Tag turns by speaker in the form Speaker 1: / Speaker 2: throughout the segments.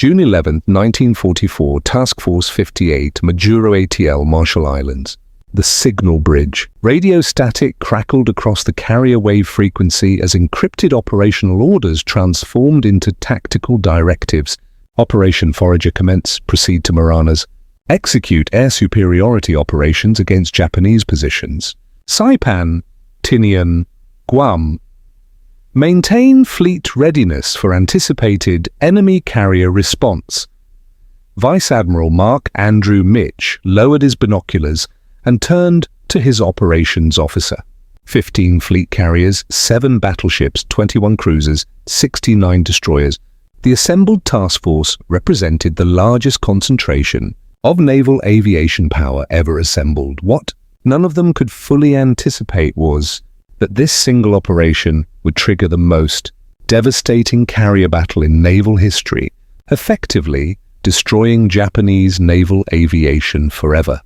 Speaker 1: June 11, 1944, Task Force 58, Majuro ATL, Marshall Islands. The signal bridge. Radio static crackled across the carrier wave frequency as encrypted operational orders transformed into tactical directives. Operation Forager commence, proceed to Marianas. Execute air superiority operations against Japanese positions. Saipan, Tinian, Guam. Maintain fleet readiness for anticipated enemy carrier response. Vice Admiral Mark Andrew Mitch lowered his binoculars and turned to his operations officer. 15 fleet carriers, 7 battleships, 21 cruisers, 69 destroyers. The assembled task force represented the largest concentration of naval aviation power ever assembled. What none of them could fully anticipate was that this single operation would trigger the most devastating carrier battle in naval history, effectively destroying Japanese naval aviation forever.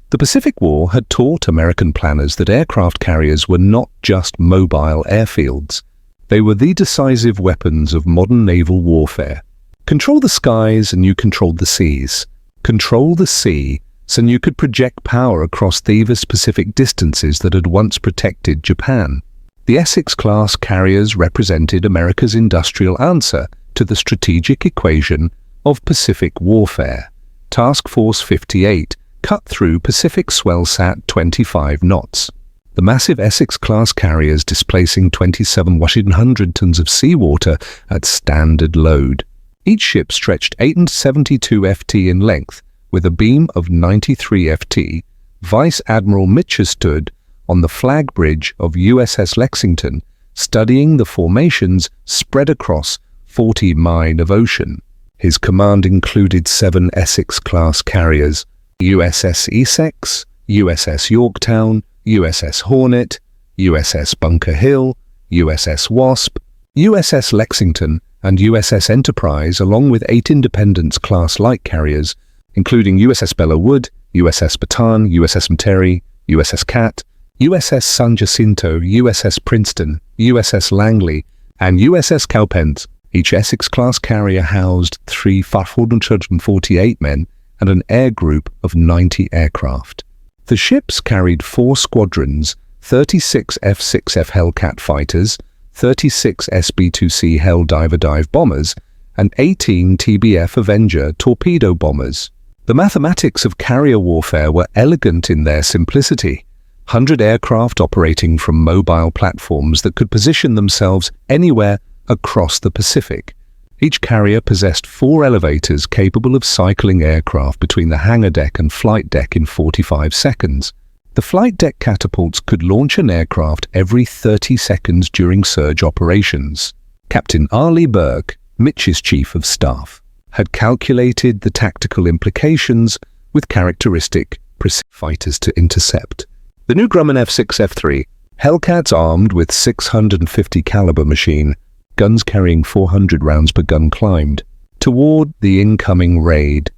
Speaker 1: The Pacific War had taught American planners that aircraft carriers were not just mobile airfields. They were the decisive weapons of modern naval warfare. Control the skies and you controlled the seas. Control the sea so you could project power across the vast Pacific distances that had once protected Japan. The Essex-Class carriers represented America's industrial answer to the strategic equation of Pacific warfare. Task Force 58 cut through Pacific swell sat 25 knots. The massive Essex-Class carriers displacing 2,700 tons of seawater at standard load. Each ship stretched 872 ft in length, with a beam of 93 ft. Vice Admiral Mitchell stood on the flag bridge of USS Lexington, studying the formations spread across 40 miles of ocean. His command included 7 Essex-Class carriers: USS Essex, USS Yorktown, USS Hornet, USS Bunker Hill, USS Wasp, USS Lexington, and USS Enterprise, along with 8 Independence-class light carriers, including USS Belleau Wood, USS Bataan, USS Metairie, USS Cat, USS San Jacinto, USS Princeton, USS Langley, and USS Cowpens. Each Essex-class carrier housed 448 men and an air group of 90 aircraft. The ships carried 4 squadrons, 36 F-6F Hellcat fighters, 36 SB-2C Hell dive bombers, and 18 TBF Avenger torpedo bombers. The mathematics of carrier warfare were elegant in their simplicity. 100 aircraft operating from mobile platforms that could position themselves anywhere across the Pacific. Each carrier possessed 4 elevators capable of cycling aircraft between the hangar deck and flight deck in 45 seconds. The flight deck catapults could launch an aircraft every 30 seconds during surge operations. Captain R. Lee Burke, Mitch's chief of staff, had calculated the tactical implications with characteristic precision fighters to intercept. The new Grumman F-6 F-3, Hellcats armed with 650 caliber machine, guns carrying 400 rounds per gun, climbed toward the incoming raid.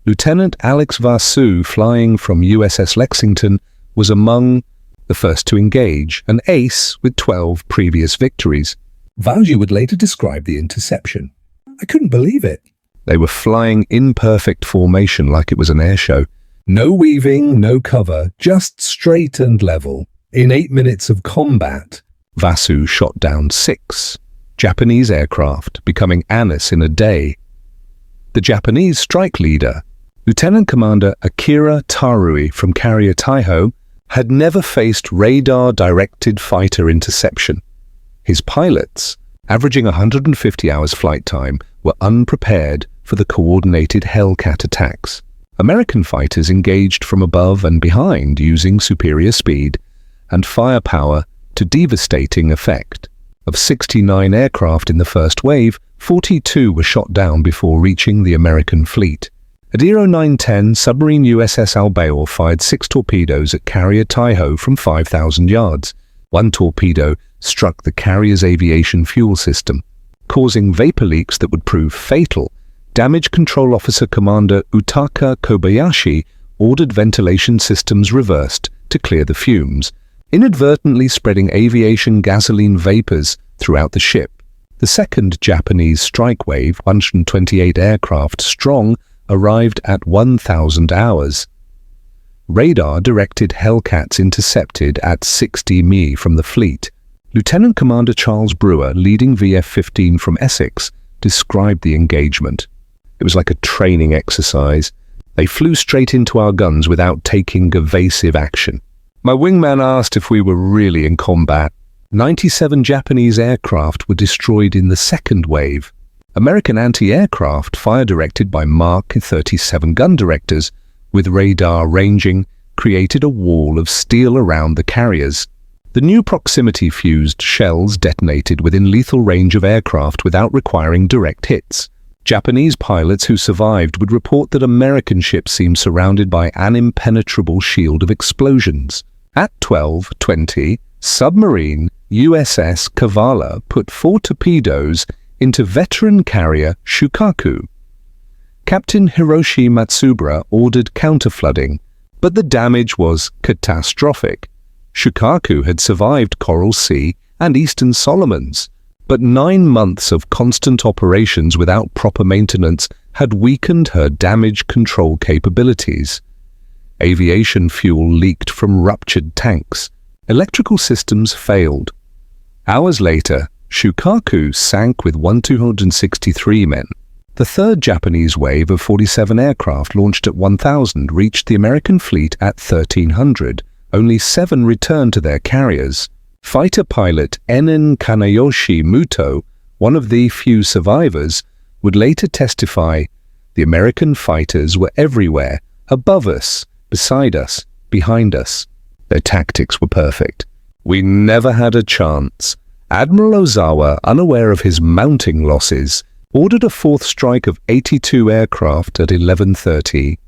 Speaker 1: Lieutenant Alex Vasu, flying from USS Lexington, was among the first to engage, an ace with 12 previous victories. Vasu would later describe the interception. "I couldn't believe it. They were flying in perfect formation like it was an air show. No weaving, no cover, just straight and level. In 8 minutes of combat, Vasu shot down 6 Japanese aircraft, becoming Anis in a day. The Japanese strike leader, Lieutenant Commander Akira Tarui from Carrier Taiho, had never faced radar-directed fighter interception. His pilots, averaging 150 hours flight time, were unprepared for the coordinated Hellcat attacks. American fighters engaged from above and behind using superior speed and firepower to devastating effect. Of 69 aircraft in the first wave, 42 were shot down before reaching the American fleet. At 0910, submarine USS Albaor fired 6 torpedoes at Carrier Taiho from 5,000 yards. 1 torpedo struck the carrier's aviation fuel system, causing vapor leaks that would prove fatal. Damage Control Officer Commander Utaka Kobayashi ordered ventilation systems reversed to clear the fumes, inadvertently spreading aviation gasoline vapors throughout the ship. The second Japanese strike wave, 128 aircraft strong, arrived at 1,000 hours. Radar-directed Hellcats intercepted at 60 mi from the fleet. Lieutenant Commander Charles Brewer, leading VF-15 from Essex, described the engagement. It was like a training exercise. They flew straight into our guns without taking evasive action. My wingman asked if we were really in combat. 97 Japanese aircraft were destroyed in the second wave. American anti-aircraft, fire-directed by Mark 37 gun directors, with radar ranging, created a wall of steel around the carriers. The new proximity-fused shells detonated within lethal range of aircraft without requiring direct hits. Japanese pilots who survived would report that American ships seemed surrounded by an impenetrable shield of explosions. At 12:20, submarine USS Kavala put 4 torpedoes into veteran carrier Shukaku. Captain Hiroshi Matsubara ordered counterflooding, but the damage was catastrophic. Shukaku had survived Coral Sea and Eastern Solomons, but 9 months of constant operations without proper maintenance had weakened her damage control capabilities. Aviation fuel leaked from ruptured tanks. Electrical systems failed. Hours later, Shukaku sank with 263 men. The third Japanese wave of 47 aircraft launched at 1,000 reached the American fleet at 1,300. Only 7 returned to their carriers. Fighter pilot Enin Kanayoshi Muto, one of the few survivors, would later testify, "The American fighters were everywhere, above us, beside us, behind us. Their tactics were perfect. We never had a chance." Admiral Ozawa, unaware of his mounting losses, ordered a fourth strike of 82 aircraft at 11:30.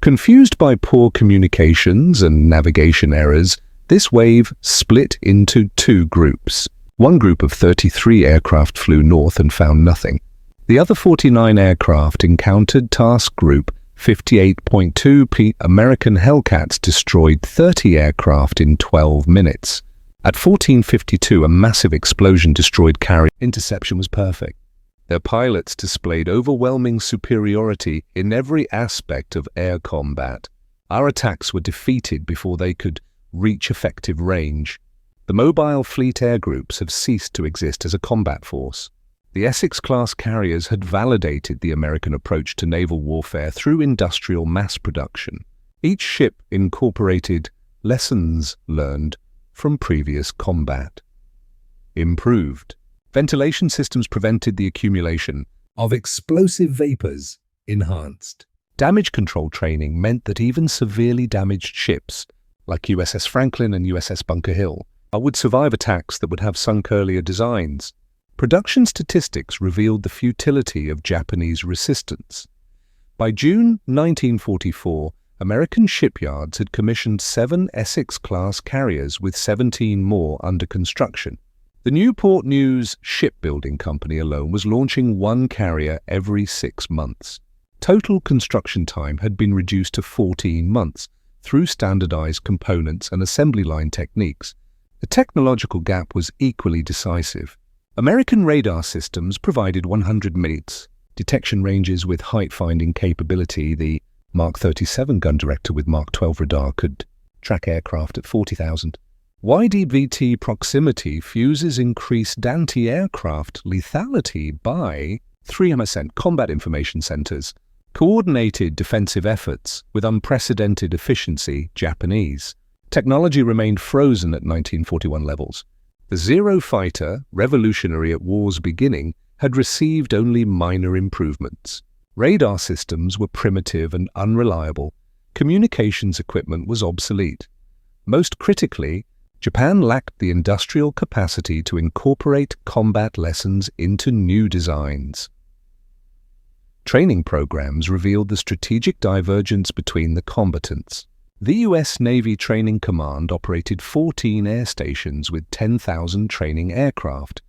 Speaker 1: Confused by poor communications and navigation errors, this wave split into 2 groups. One group of 33 aircraft flew north and found nothing. The other 49 aircraft encountered task group 58.2. American Hellcats destroyed 30 aircraft in 12 minutes. At 14:52, a massive explosion destroyed carrier. Interception was perfect. Their pilots displayed overwhelming superiority in every aspect of air combat. Our attacks were defeated before they could reach effective range. The mobile fleet air groups have ceased to exist as a combat force. The Essex-Class carriers had validated the American approach to naval warfare through industrial mass production. Each ship incorporated lessons learned from previous combat. Improved. Ventilation systems prevented the accumulation of explosive vapors. Enhanced. Damage control training meant that even severely damaged ships, like USS Franklin and USS Bunker Hill, would survive attacks that would have sunk earlier designs. Production statistics revealed the futility of Japanese resistance. By June 1944, American shipyards had commissioned 7 Essex-Class carriers with 17 more under construction. The Newport News Shipbuilding Company alone was launching 1 carrier every 6 months. Total construction time had been reduced to 14 months through standardized components and assembly line techniques. The technological gap was equally decisive. American radar systems provided 100 minutes detection ranges with height-finding capability. The Mark 37 gun director with Mark 12 radar could track aircraft at 40,000. YDVT proximity fuses increased anti-aircraft lethality by 3% combat information centers, coordinated defensive efforts with unprecedented efficiency. Japanese technology remained frozen at 1941 levels. The Zero fighter, revolutionary at war's beginning, had received only minor improvements. Radar systems were primitive and unreliable. Communications equipment was obsolete. Most critically, Japan lacked the industrial capacity to incorporate combat lessons into new designs. Training programs revealed the strategic divergence between the combatants. The U.S. Navy Training Command operated 14 air stations with 10,000 training aircraft.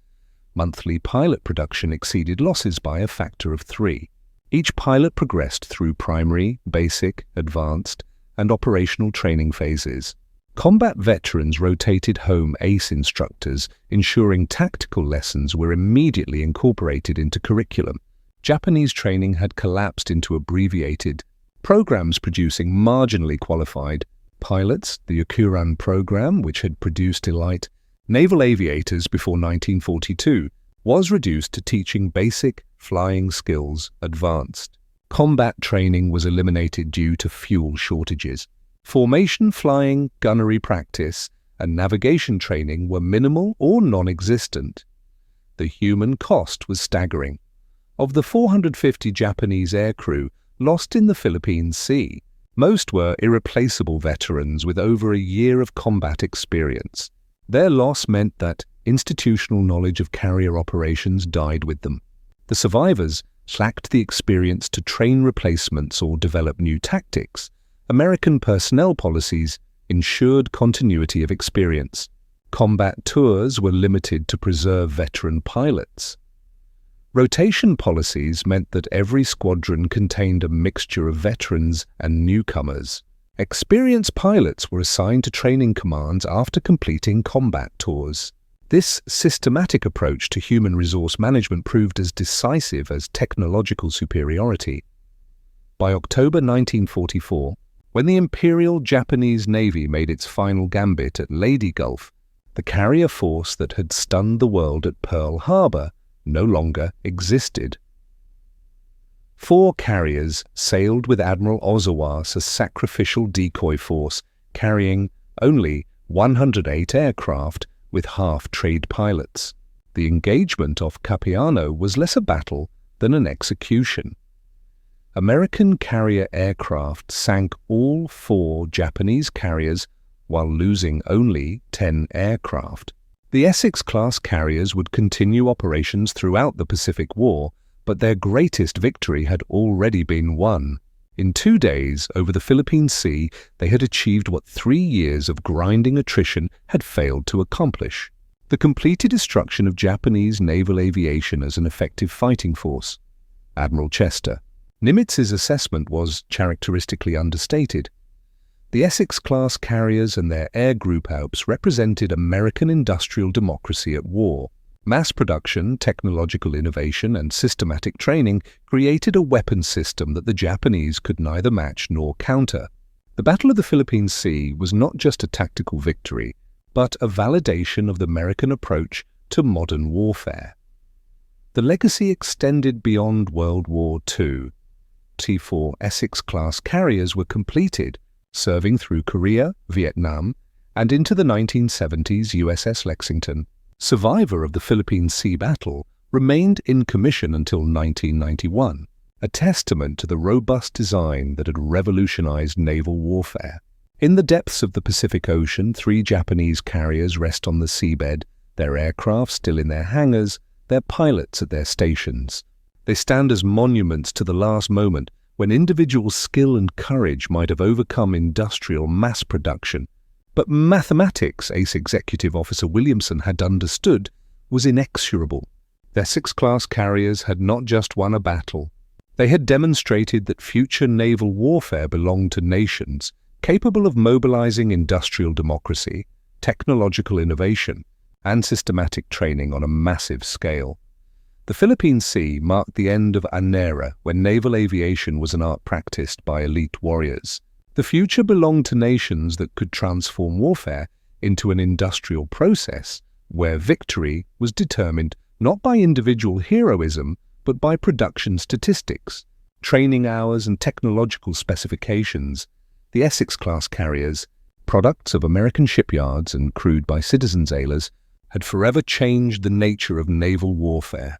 Speaker 1: Monthly pilot production exceeded losses by a factor of 3. Each pilot progressed through primary, basic, advanced, and operational training phases. Combat veterans rotated home ACE instructors, ensuring tactical lessons were immediately incorporated into curriculum. Japanese training had collapsed into abbreviated programs producing marginally qualified pilots. The Okuran program, which had produced elite naval aviators before 1942, was reduced to teaching basic flying skills advanced. Combat training was eliminated due to fuel shortages. Formation flying, gunnery practice, and navigation training were minimal or non-existent. The human cost was staggering. Of the 450 Japanese aircrew lost in the Philippine Sea, most were irreplaceable veterans with over a year of combat experience. Their loss meant that institutional knowledge of carrier operations died with them. The survivors lacked the experience to train replacements or develop new tactics. American personnel policies ensured continuity of experience. Combat tours were limited to preserve veteran pilots. Rotation policies meant that every squadron contained a mixture of veterans and newcomers. Experienced pilots were assigned to training commands after completing combat tours. This systematic approach to human resource management proved as decisive as technological superiority. By October 1944, when the Imperial Japanese Navy made its final gambit at Leyte Gulf, the carrier force that had stunned the world at Pearl Harbor no longer existed. 4 carriers sailed with Admiral Ozawa's a sacrificial decoy force carrying only 108 aircraft with half-trade pilots. The engagement off Capiano was less a battle than an execution. American carrier aircraft sank all 4 Japanese carriers while losing only 10 aircraft. The Essex-Class carriers would continue operations throughout the Pacific War, but their greatest victory had already been won. In 2 days over the Philippine Sea, they had achieved what 3 years of grinding attrition had failed to accomplish: the completed destruction of Japanese naval aviation as an effective fighting force. Admiral Chester Nimitz's assessment was characteristically understated. The Essex-Class carriers and their air group Alps represented American industrial democracy at war. Mass production, technological innovation, and systematic training created a weapon system that the Japanese could neither match nor counter. The Battle of the Philippine Sea was not just a tactical victory, but a validation of the American approach to modern warfare. The legacy extended beyond World War II. 4 Essex-Class carriers were completed, serving through Korea, Vietnam, and into the 1970s USS Lexington, survivor of the Philippine Sea Battle, remained in commission until 1991, a testament to the robust design that had revolutionized naval warfare. In the depths of the Pacific Ocean, 3 Japanese carriers rest on the seabed, their aircraft still in their hangars, their pilots at their stations. They stand as monuments to the last moment when individual skill and courage might have overcome industrial mass production. But mathematics, Ace Executive Officer Williamson had understood, was inexorable. The Essex-Class carriers had not just won a battle. They had demonstrated that future naval warfare belonged to nations capable of mobilizing industrial democracy, technological innovation, and systematic training on a massive scale. The Philippine Sea marked the end of an era when naval aviation was an art practiced by elite warriors. The future belonged to nations that could transform warfare into an industrial process where victory was determined not by individual heroism but by production statistics, training hours, and technological specifications. The Essex-Class carriers, products of American shipyards and crewed by citizen sailors, had forever changed the nature of naval warfare.